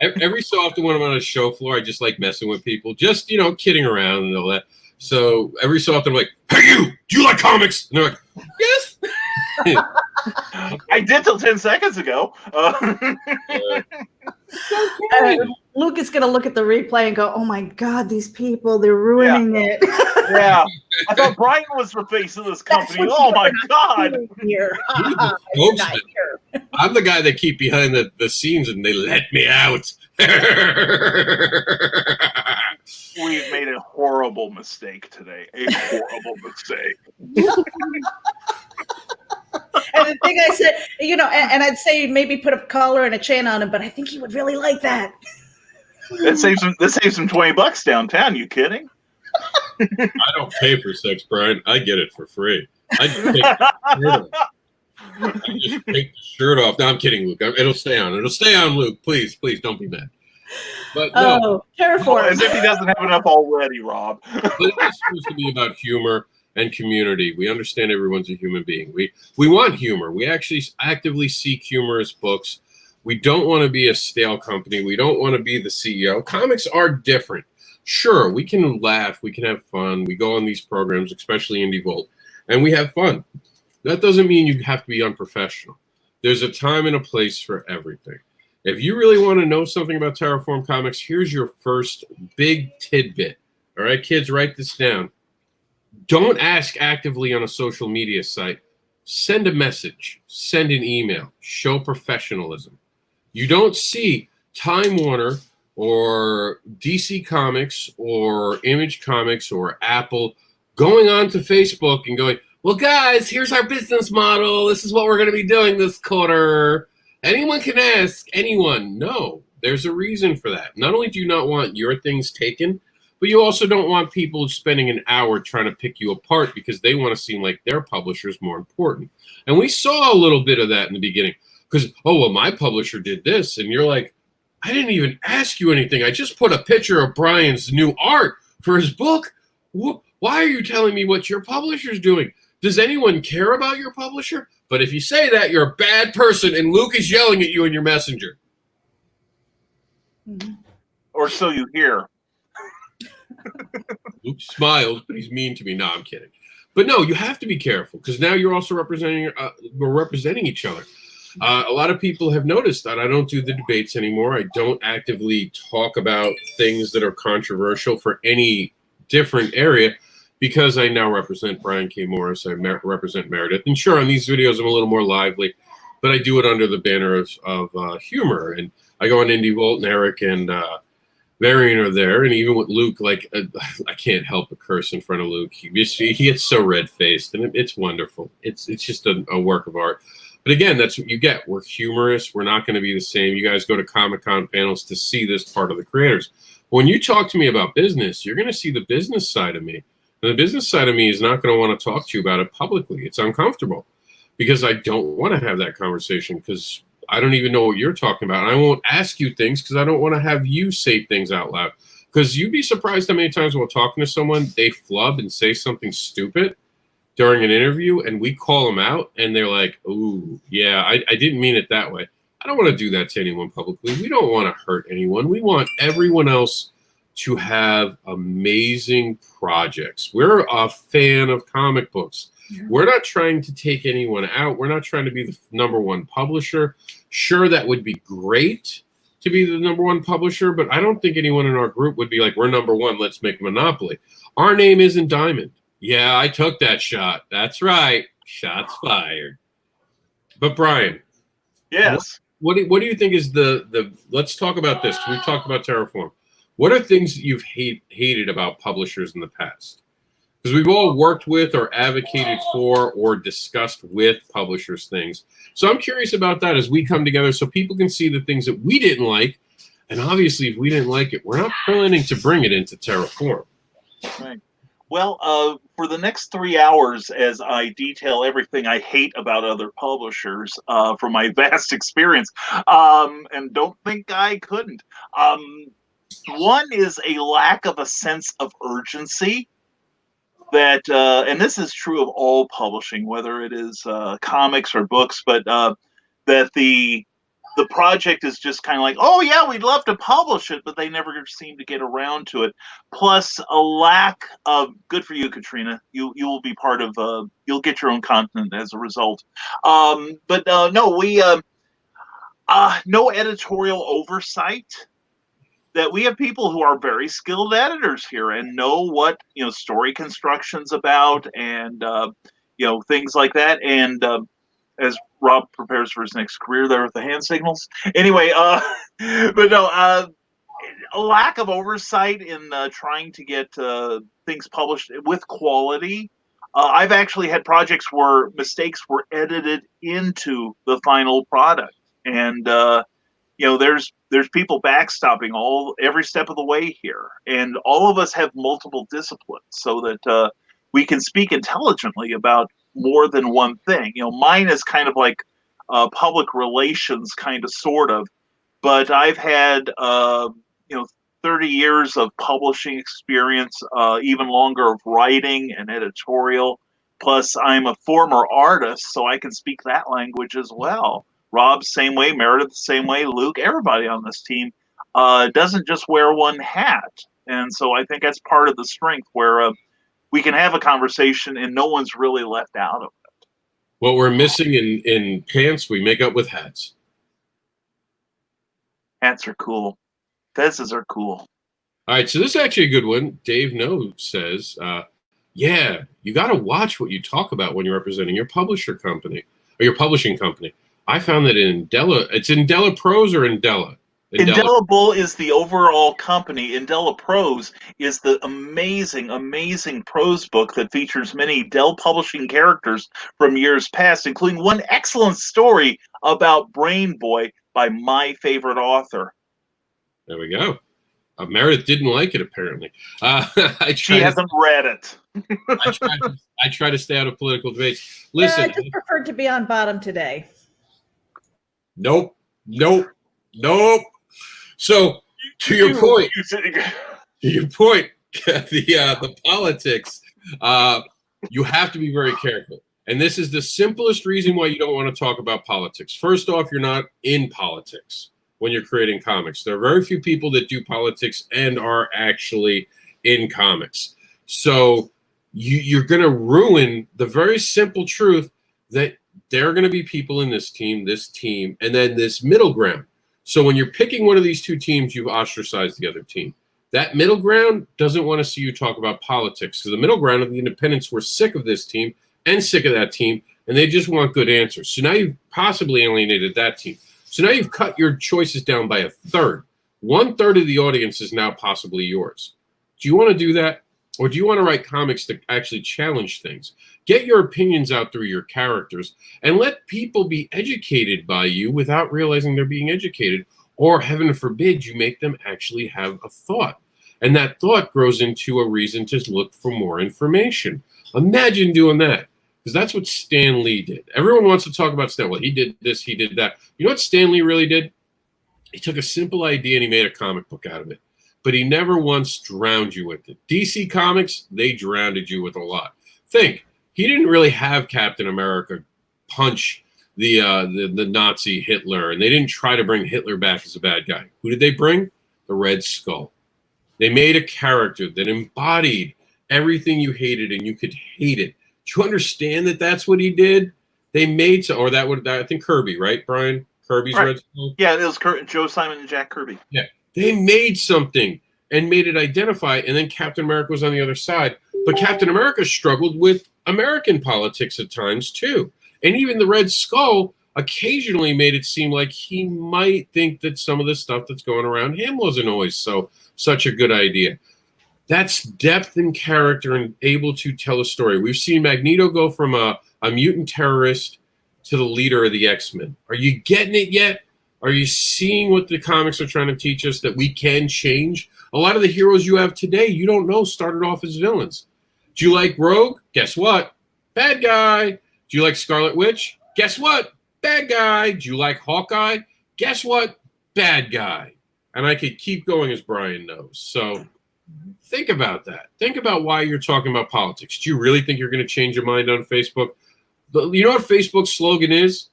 Every so often when I'm on a show floor, I just like messing with people, just, kidding around and all that. So every so often I'm like, hey, do you like comics? And they're like, yes. I did till 10 seconds ago. Luke is going to look at the replay and go, oh my God, these people, they're ruining it. Yeah. I thought Brian was the face of this company. Oh my God. Here. I'm the guy that keep behind the scenes and they let me out. We've made a horrible mistake today. A horrible mistake. And the thing I said, and I'd say maybe put a collar and a chain on him, but I think he would really like that. That saves him $20 downtown. You kidding? I don't pay for sex, Brian. I get it for free. I just take the shirt off. No, I'm kidding, Luke. It'll stay on. It'll stay on, Luke. Please, don't be mad. But no. Terraform. As if he doesn't have enough already, Rob. But it's supposed to be about humor. and community. We understand everyone's a human being. We want humor. We actually actively seek humorous books. We don't want to be a stale company. We don't want to be the CEO. Comics are different. Sure, we can laugh. We can have fun. We go on these programs, especially Indie Vault, and we have fun. That doesn't mean you have to be unprofessional. There's a time and a place for everything. If you really want to know something about Terraform Comics, here's your first big tidbit. All right, kids, write this down. Don't ask actively on a social media site. Send a message. Send an email. Show professionalism. You don't see Time Warner or DC Comics or Image Comics or Apple going on to Facebook and going, well, guys, here's our business model. This is what we're going to be doing this quarter. Anyone can ask. Anyone. No, there's a reason for that. Not only do you not want your things taken, but you also don't want people spending an hour trying to pick you apart because they want to seem like their publisher is more important. And we saw a little bit of that in the beginning because, oh, well, my publisher did this. And you're like, I didn't even ask you anything. I just put a picture of Brian's new art for his book. Why are you telling me what your publisher's doing? Does anyone care about your publisher? But if you say that, you're a bad person, and Luke is yelling at you in your messenger. Or so you hear. Luke smiles, but he's mean to me. No, I'm kidding. But no, you have to be careful because now you're also representing. We're representing each other. A lot of people have noticed that I don't do the debates anymore. I don't actively talk about things that are controversial for any different area because I now represent Brian K. Morris. I represent Meredith. And sure, on these videos, I'm a little more lively, but I do it under the banner of humor. And I go on Indie Vault, and Eric and Marion are there. And even with Luke, like, I can't help but curse in front of Luke. He gets so red-faced, and it's wonderful. It's just a work of art. But again, that's what you get. We're humorous. We're not going to be the same. You guys go to Comic-Con panels to see this part of the creators. When you talk to me about business, you're going to see the business side of me. And the business side of me is not going to want to talk to you about it publicly. It's uncomfortable because I don't want to have that conversation because I don't even know what you're talking about. And I won't ask you things because I don't want to have you say things out loud. Because you'd be surprised how many times while talking to someone, they flub and say something stupid during an interview, and we call them out, and they're like, ooh, yeah, I didn't mean it that way. I don't want to do that to anyone publicly. We don't want to hurt anyone. We want everyone else to have amazing projects. We're a fan of comic books. Yeah. We're not trying to take anyone out. We're not trying to be the #1 publisher. Sure, that would be great to be the #1 publisher, but I don't think anyone in our group would be like, we're #1, let's make a monopoly. Our name isn't Diamond. Yeah, I took that shot. That's right. Shots fired. But Brian. Yes. What do you think is the let's talk about this. We've talked about Terraform. What are things that you've hated about publishers in the past? Because we've all worked with or advocated for or discussed with publishers things. So I'm curious about that as we come together so people can see the things that we didn't like. And obviously, if we didn't like it, we're not planning to bring it into Terraform. Right. Well, for the next 3 hours, as I detail everything I hate about other publishers from my vast experience, and don't think I couldn't. One is a lack of a sense of urgency that, and this is true of all publishing, whether it is comics or books, but that the project is just kind of like, oh yeah, we'd love to publish it, but they never seem to get around to it. Plus a lack of, good for you, Katrina. You will be part of, you'll get your own content as a result. But no, we, no editorial oversight. That we have people who are very skilled editors here and know what, story construction's about and, things like that. And as Rob prepares for his next career there with the hand signals. Anyway, but no, a lack of oversight in trying to get things published with quality. I've actually had projects where mistakes were edited into the final product. And, there's people backstopping every step of the way here. And all of us have multiple disciplines so that we can speak intelligently about more than one thing. Mine is kind of like public relations, kind of, sort of, but I've had, 30 years of publishing experience, even longer of writing and editorial. Plus, I'm a former artist, so I can speak that language as well. Rob, same way. Meredith, the same way. Luke, everybody on this team doesn't just wear one hat. And so I think that's part of the strength where we can have a conversation and no one's really left out of it. What we're missing in pants, we make up with hats. Hats are cool. Fezzes are cool. All right, so this is actually a good one. Dave No says, yeah, you got to watch what you talk about when you're representing your publisher company or your publishing company. I found that in Indela, it's Indela Prose or Indela? Indelible is the overall company. Indela Prose is the amazing, amazing prose book that features many Dell Publishing characters from years past, including one excellent story about Brain Boy by my favorite author. There we go. Meredith didn't like it, apparently. She hasn't read it. I try to stay out of political debates. Listen, I just preferred to be on bottom today. Nope. So, to your point, the politics, you have to be very careful. And this is the simplest reason why you don't want to talk about politics. First off, you're not in politics when you're creating comics. There are very few people that do politics and are actually in comics. So you're going to ruin the very simple truth that there are going to be people in this team, and then this middle ground. So when you're picking one of these two teams, you've ostracized the other team. That middle ground doesn't want to see you talk about politics because the middle ground of the independents were sick of this team and sick of that team, and they just want good answers. So now you've possibly alienated that team. So now you've cut your choices down by a third. 1/3 of the audience is now possibly yours. Do you want to do that? Or do you want to write comics that actually challenge things? Get your opinions out through your characters and let people be educated by you without realizing they're being educated. Or heaven forbid, you make them actually have a thought. And that thought grows into a reason to look for more information. Imagine doing that. Because that's what Stan Lee did. Everyone wants to talk about Stan. Well, he did this, he did that. You know what Stan Lee really did? He took a simple idea and he made a comic book out of it. But he never once drowned you with it. DC Comics, they drowned you with a lot. Think, he didn't really have Captain America punch the Nazi Hitler, and they didn't try to bring Hitler back as a bad guy. Who did they bring? The Red Skull. They made a character that embodied everything you hated, and you could hate it. Do you understand that that's what he did? They made so, or that would, I think Kirby, right, Brian? Kirby's right. Red Skull? Yeah, it was Joe Simon and Jack Kirby. Yeah. They made something and made it identify, and then Captain America was on the other side. But Captain America struggled with American politics at times, too. And even the Red Skull occasionally made it seem like he might think that some of the stuff that's going around him wasn't always such a good idea. That's depth in character and able to tell a story. We've seen Magneto go from a mutant terrorist to the leader of the X-Men. Are you getting it yet? Are you seeing what the comics are trying to teach us, that we can change? A lot of the heroes you have today, you don't know, started off as villains. Do you like Rogue? Guess what? Bad guy. Do you like Scarlet Witch? Guess what? Bad guy. Do you like Hawkeye? Guess what? Bad guy. And I could keep going, as Brian knows. So think about that. Think about why you're talking about politics. Do you really think you're going to change your mind on Facebook? You know what Facebook's slogan is?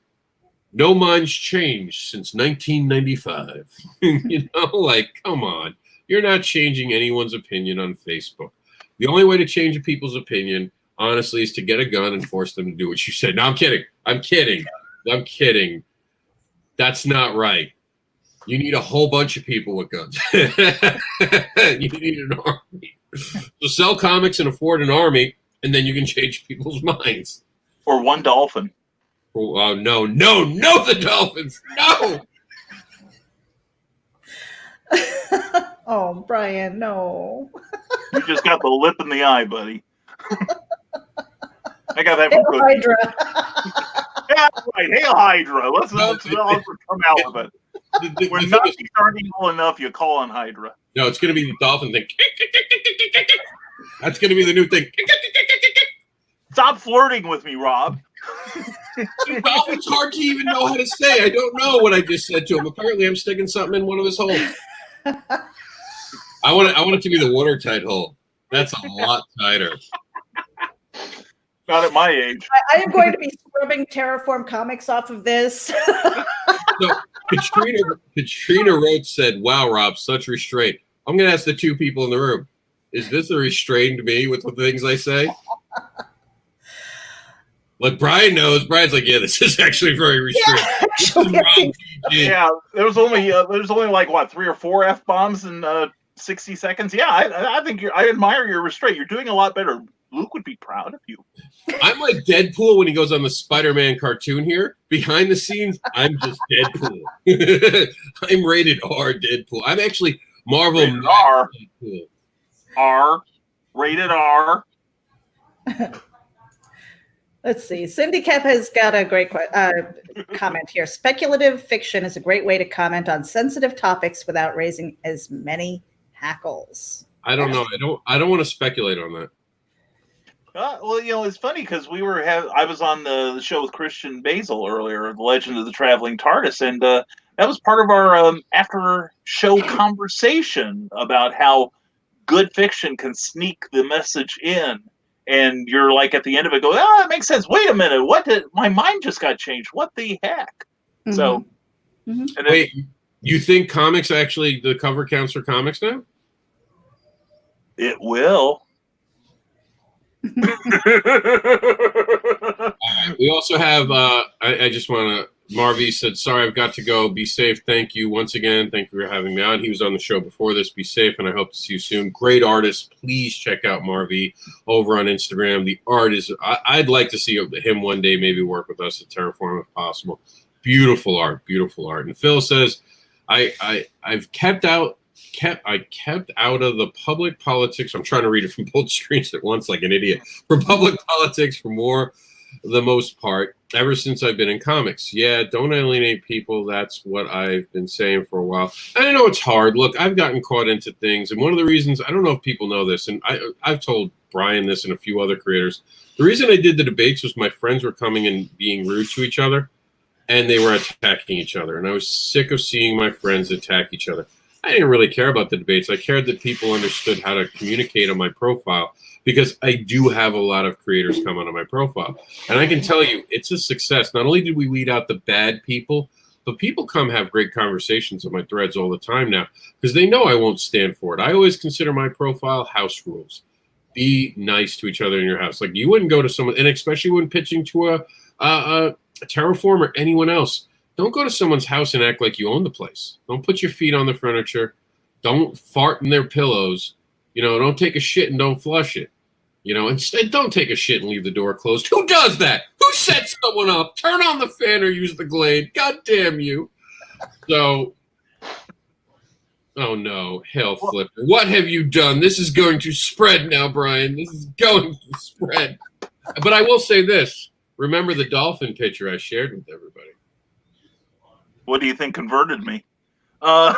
No mind's changed since 1995. You know, like, come on. You're not changing anyone's opinion on Facebook. The only way to change people's opinion, honestly, is to get a gun and force them to do what you said. No, I'm kidding. I'm kidding. That's not right. You need a whole bunch of people with guns. You need an army. So sell comics and afford an army, and then you can change people's minds. Or one dolphin. Oh, no, the Dolphins. No. Oh, Brian, no. You just got the lip in the eye, buddy. I got that Hail from Hydra. Yeah, right. Hail Hydra. Let's all come out of it. When Nazis aren't evil enough, you call on Hydra. No, it's going to be the dolphin thing. That's going to be the new thing. Stop flirting with me, Rob. Dolphin's hard to even know how to say. I don't know what I just said to him. Apparently, I'm sticking something in one of his holes. I want it to be the watertight hole. That's a lot tighter. Not at my age. I am going to be scrubbing Terraform Comics off of this. So Katrina Roach said, "Wow, Rob, such restraint." I'm going to ask the two people in the room: is this a restrained me with the things I say? Like Brian knows. Brian's like, "Yeah, this is actually very restrained." Yeah, actually, yeah, there's only like what 3 or 4 F-bombs in 60 seconds. Yeah, I think I admire your restraint. You're doing a lot better. Luke would be proud of you. I'm like Deadpool when he goes on the Spider-Man cartoon here. Behind the scenes, I'm just Deadpool. I'm rated R Deadpool. I'm actually Marvel Rated R. Deadpool. R. Rated R. Let's see. Cindy Kep has got a great comment here. Speculative fiction is a great way to comment on sensitive topics without raising as many hackles. I don't know. I don't want to speculate on that. Well, it's funny because I was on the show with Christian Basil earlier, The Legend of the Traveling TARDIS, and that was part of our after-show conversation about how good fiction can sneak the message in, and you're like at the end of it, go, that makes sense. Wait a minute, my mind just got changed. What the heck? Mm-hmm. So, mm-hmm. And wait, you think comics actually the cover counts for comics now? It will. All right. We also have I just want to Marvy said, sorry, I've got to go. Be safe. Thank you once again. Thank you for having me on. He was on the show before this. Be safe, and I hope to see you soon. Great artist. Please check out Marvy over on Instagram. The art is I'd like to see him one day maybe work with us at Terraform if possible. Beautiful art. Beautiful art. And Phil says, I've kept out of the public politics. I'm trying to read it from both screens at once like an idiot. From public politics for the most part, ever since I've been in comics. Yeah, don't alienate people. That's what I've been saying for a while. And I know it's hard. Look, I've gotten caught into things. And one of the reasons, I don't know if people know this, and I've told Brian this and a few other creators, the reason I did the debates was my friends were coming and being rude to each other, and they were attacking each other. And I was sick of seeing my friends attack each other. I didn't really care about the debates. I cared that people understood how to communicate on my profile because I do have a lot of creators come onto my profile. And I can tell you, it's a success. Not only did we weed out the bad people, but people come have great conversations on my threads all the time now because they know I won't stand for it. I always consider my profile house rules. Be nice to each other in your house. Like you wouldn't go to someone, and especially when pitching to a Terraform or anyone else, don't go to someone's house and act like you own the place. Don't put your feet on the furniture. Don't fart in their pillows. Don't take a shit and don't flush it. Instead, don't take a shit and leave the door closed. Who does that? Who sets someone up? Turn on the fan or use the Glade. God damn you. So, oh no, hell flipper. What have you done? This is going to spread now, Brian. This is going to spread. But I will say this. Remember the dolphin picture I shared with everybody. What do you think converted me? I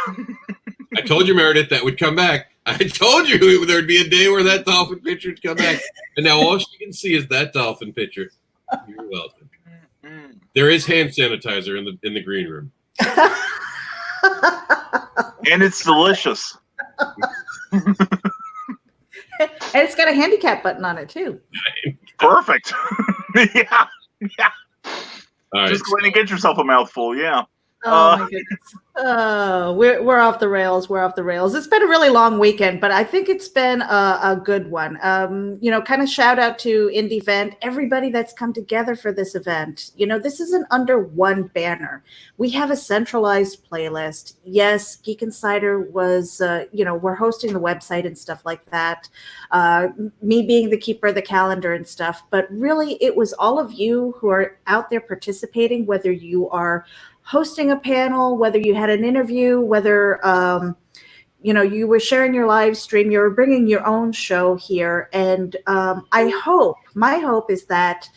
told you, Meredith, that would come back. I told you there'd be a day where that dolphin picture would come back. And now all she can see is that dolphin picture. You're welcome. There is hand sanitizer in the green room. And it's delicious. And it's got a handicap button on it, too. Perfect. Yeah. All Just right, go in and get yourself a mouthful, yeah. Oh my goodness. We're off the rails. We're off the rails. It's been a really long weekend, but I think it's been a good one. Kind of shout out to Indie Event, everybody that's come together for this event. This isn't under one banner. We have a centralized playlist. Yes, Geek Insider was, we're hosting the website and stuff like that. Me being the keeper of the calendar and stuff, but really it was all of you who are out there participating, whether you are hosting a panel, whether you had an interview, whether you were sharing your live stream, you were bringing your own show here. And my hope is that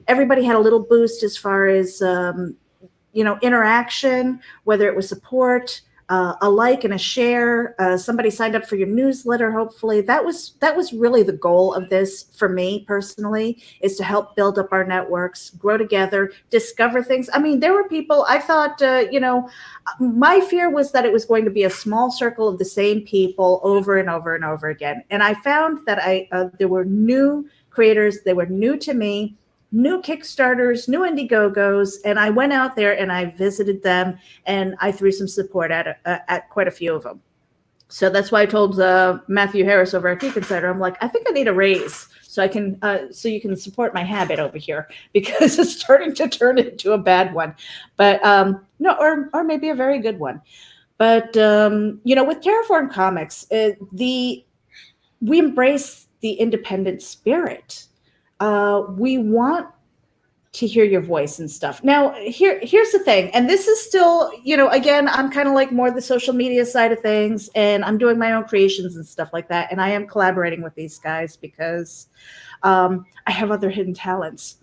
everybody had a little boost as far as interaction, whether it was support, a like and a share. Somebody signed up for your newsletter. Hopefully, that was really the goal of this for me personally, is to help build up our networks, grow together, discover things. I mean, there were people I thought, my fear was that it was going to be a small circle of the same people over and over and over again. And I found that there were new creators. They were new to me. New Kickstarters, new Indiegogos, and I went out there and I visited them and I threw some support at quite a few of them. So that's why I told Matthew Harris over at Geek Insider, I'm like, I think I need a raise so I can so you can support my habit over here, because it's starting to turn into a bad one, but no, or maybe a very good one. But with Terraform Comics, we embrace the independent spirit. We want to hear your voice and stuff. Now, here's the thing, and this is still, again, I'm kind of like more the social media side of things, and I'm doing my own creations and stuff like that, and I am collaborating with these guys because I have other hidden talents.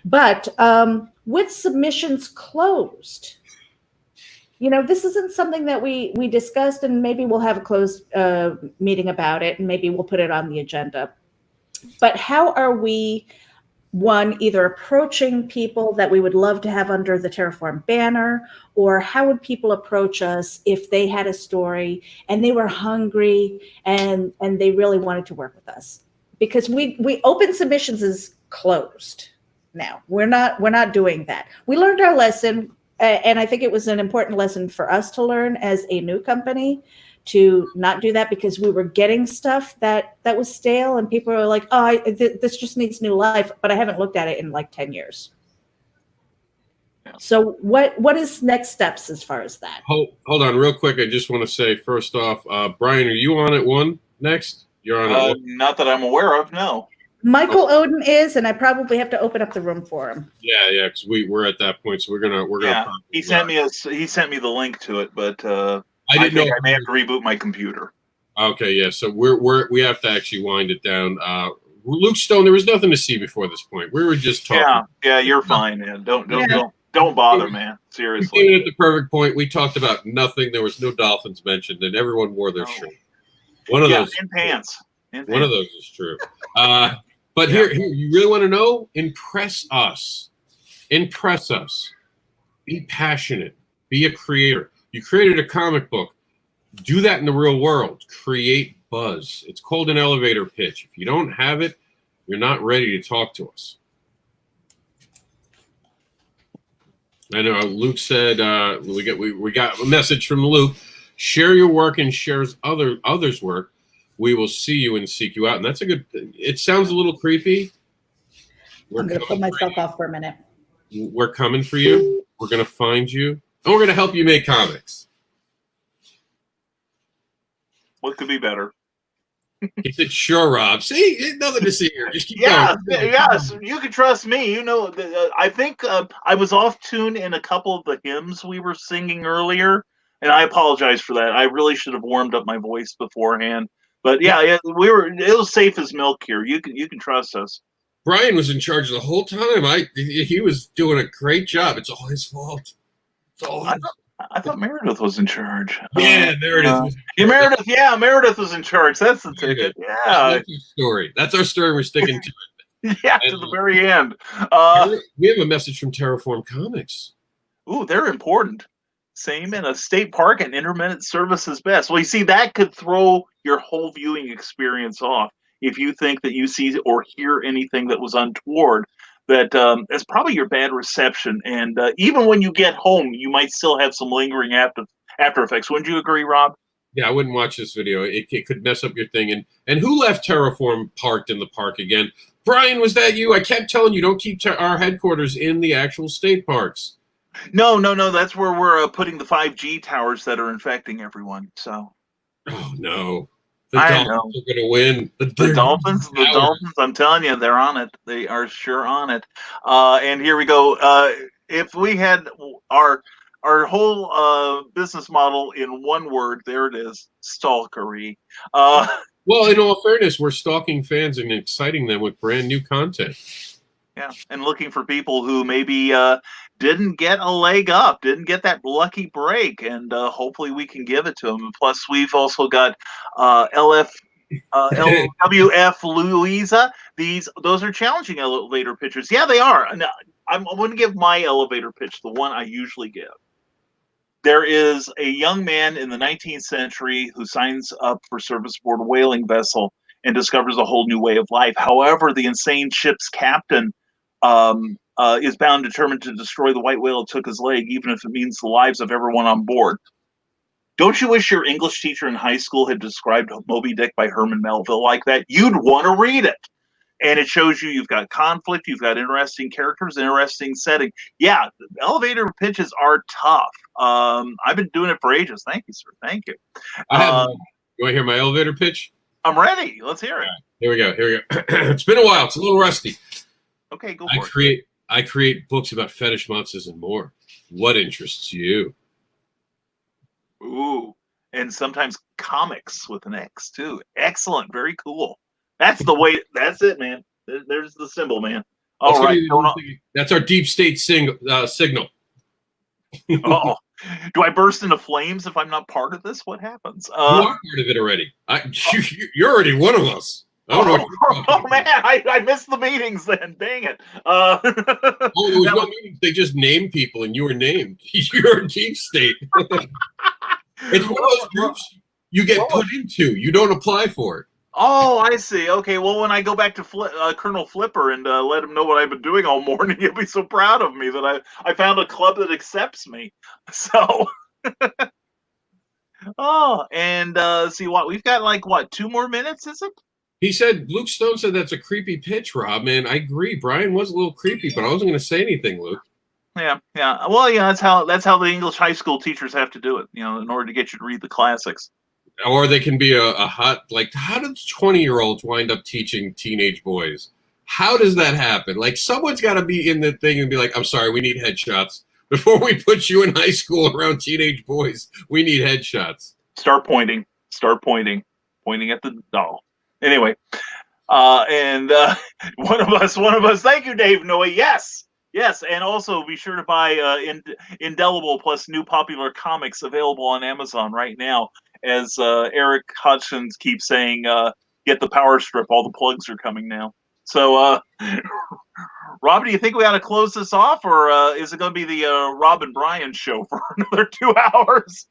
But with submissions closed, this isn't something that we discussed, and maybe we'll have a closed meeting about it, and maybe we'll put it on the agenda. But how are we, one, either approaching people that we would love to have under the Terraform banner, or how would people approach us if they had a story and they were hungry and they really wanted to work with us? Because we open submissions is closed now. We're not doing that. We learned our lesson, and I think it was an important lesson for us to learn as a new company, to not do that, because we were getting stuff that was stale, and people were like, oh, this just needs new life, but I haven't looked at it in like 10 years. Yeah. So what is next steps as far as that? Hold on real quick. I just want to say, first off, Brian, are you on at 1 next? You're on at 1? Not that I'm aware of, no. Michael Oden is, and I probably have to open up the room for him. Yeah, because we're at that point, so we're gonna. Yeah, he sent me the link to it, but I didn't know. I may have to reboot my computer. Okay, yeah. So we have to actually wind it down. Luke Stone, there was nothing to see before this point. We were just talking. Yeah, you're fine, man. Don't bother, man. Seriously. We came in at the perfect point. We talked about nothing. There was no dolphins mentioned, and everyone wore their shirt. One of those in pants. One of those is true. But here, you really want to know? Impress us. Impress us. Be passionate. Be a creator. You created a comic book. Do that in the real world. Create buzz. It's called an elevator pitch. If you don't have it, you're not ready to talk to us. I know Luke said we got a message from Luke. Share your work and shares others' work. We will see you and seek you out. And that's a good. It sounds a little creepy. I'm going to put myself off for a minute. We're coming for you. We're going to find you. And we're going to help you make comics. What could be better? He said, sure, Rob. See, nothing to see here. Just keep going. Yes, you can trust me. I think I was off tune in a couple of the hymns we were singing earlier, and I apologize for that. I really should have warmed up my voice beforehand. But it was safe as milk here. You can trust us. Brian was in charge the whole time. He was doing a great job. It's all his fault. It's all his fault. I thought Meredith was in charge. Yeah, Meredith. Meredith was in charge. That's the ticket. Yeah. That's our story. That's our story. We're sticking to it. Yeah, to the very end. We have a message from Terraform Comics. Ooh, they're important. Same in a state park and intermittent service is best. Well, you see, that could throw your whole viewing experience off if you think that you see or hear anything that was untoward. That it's probably your bad reception, and even when you get home, you might still have some lingering after effects. Wouldn't you agree, Rob? Yeah, I wouldn't watch this video. It could mess up your thing. And who left Terraform parked in the park again? Brian, was that you? I kept telling you, don't keep our headquarters in the actual state parks. No. That's where we're putting the 5G towers that are infecting everyone. So. Oh no. The Dolphins are going to win. The Dolphins, I'm telling you, they're on it. They are sure on it. And here we go. If we had our whole business model in one word, there it is, stalkery. Well, in all fairness, we're stalking fans and exciting them with brand new content. Yeah, and looking for people who maybe didn't get a leg up, didn't get that lucky break, and hopefully we can give it to him. And plus, we've also got LWF Louisa. Those are challenging elevator pitches. Yeah, they are. Now, I'm going to give my elevator pitch, the one I usually give. There is a young man in the 19th century who signs up for service aboard a whaling vessel and discovers a whole new way of life. However, the insane ship's captain is bound determined to destroy the white whale that took his leg, even if it means the lives of everyone on board. Don't you wish your English teacher in high school had described Moby Dick by Herman Melville like that? You'd want to read it. And it shows you've got conflict, you've got interesting characters, interesting setting. Yeah, elevator pitches are tough. I've been doing it for ages. Thank you, sir. Thank you. You want to hear my elevator pitch? I'm ready. Let's hear it. Here we go. It's been a while. It's a little rusty. Okay, go for it. I create books about fetish monsters and more. What interests you? Ooh, and sometimes comics with an X too. Excellent. Very cool. That's the way. That's it, man. There's the symbol, man. All right. That's our deep state signal. Oh, do I burst into flames if I'm not part of this? What happens? You are part of it already. You're already one of us. Oh man, I missed the meetings then. Dang it. There was no meetings. They just named people, and you were named. You're a deep state. It's one of those groups you get put into. You don't apply for it. Oh, I see. Okay, well, when I go back to Colonel Flipper and let him know what I've been doing all morning, he'll be so proud of me that I found a club that accepts me. So, see what we've got 2 more minutes, is it? He said, Luke Stone said that's a creepy pitch, Rob, man. I agree. Brian was a little creepy, but I wasn't going to say anything, Luke. Yeah. Well, yeah, that's how the English high school teachers have to do it, in order to get you to read the classics. Or they can be a hot, how do 20-year-olds wind up teaching teenage boys? How does that happen? Someone's got to be in the thing and be like, I'm sorry, we need headshots. Before we put you in high school around teenage boys, we need headshots. Start pointing at the doll. Anyway, one of us. Thank you, Dave Noe. Yes, and also be sure to buy Indelible plus New Popular Comics available on Amazon right now. As Eric Hodgson keeps saying, get the power strip. All the plugs are coming now. So, Rob, do you think we ought to close this off, or is it going to be the Rob and Brian show for another 2 hours?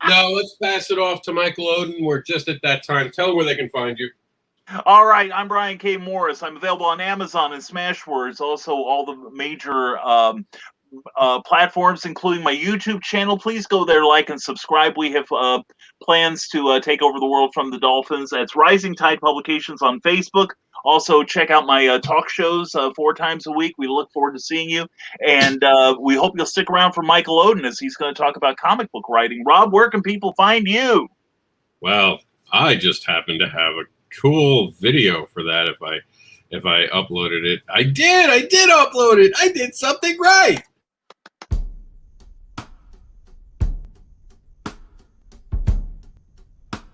No, let's pass it off to Michael Oden. We're just at that time. Tell them where they can find you. All right, I'm Brian K. Morris. I'm available on Amazon and Smashwords, also all the major platforms, including my YouTube channel. Please go there, like, and subscribe. We have plans to take over the world from the Dolphins. That's Rising Tide Publications on Facebook. Also, check out my talk shows 4 times a week. We look forward to seeing you. And we hope you'll stick around for Michael Oden as he's going to talk about comic book writing. Rob, where can people find you? Well, I just happen to have a cool video for that if I uploaded it. I did upload it. I did something right.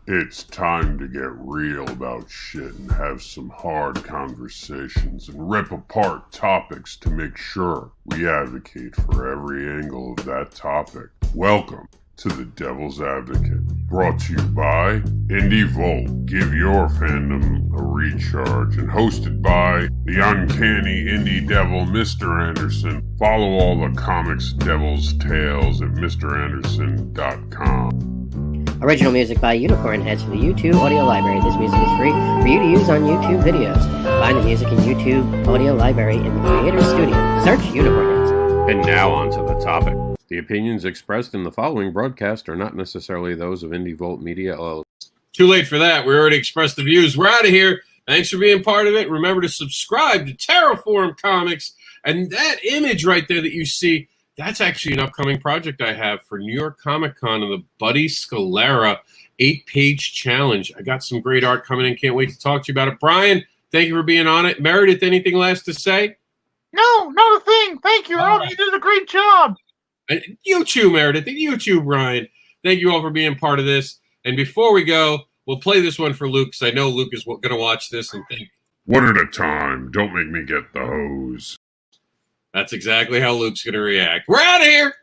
It's time to get real about shit and have some hard conversations and rip apart topics to make sure we advocate for every angle of that topic. Welcome to The Devil's Advocate, brought to you by Indie Volt. Give your fandom a recharge, and hosted by the uncanny indie devil, Mr. Anderson. Follow all the comics devil's tales at MrAnderson.com. Original music by Unicorn Heads for the YouTube Audio Library. This music is free for you to use on YouTube videos. Find the music in YouTube Audio Library in the Creator Studio. Search Unicorn Heads. And now on to the topic. The opinions expressed in the following broadcast are not necessarily those of Indie Volt Media LLC. Too late for that. We already expressed the views. We're out of here. Thanks for being part of it. Remember to subscribe to Terraform Comics. And that image right there that you see, that's actually an upcoming project I have for New York Comic Con of the Buddy Scalera 8-page challenge. I got some great art coming in. Can't wait to talk to you about it. Brian, thank you for being on it. Meredith, anything last to say? No, not a thing. Thank you, Rob. You did a great job. And you too, Meredith. And you too, Brian. Thank you all for being part of this. And before we go, we'll play this one for Luke, because I know Luke is going to watch this and think. One at a time. Don't make me get the hose. That's exactly how Luke's going to react. We're out of here.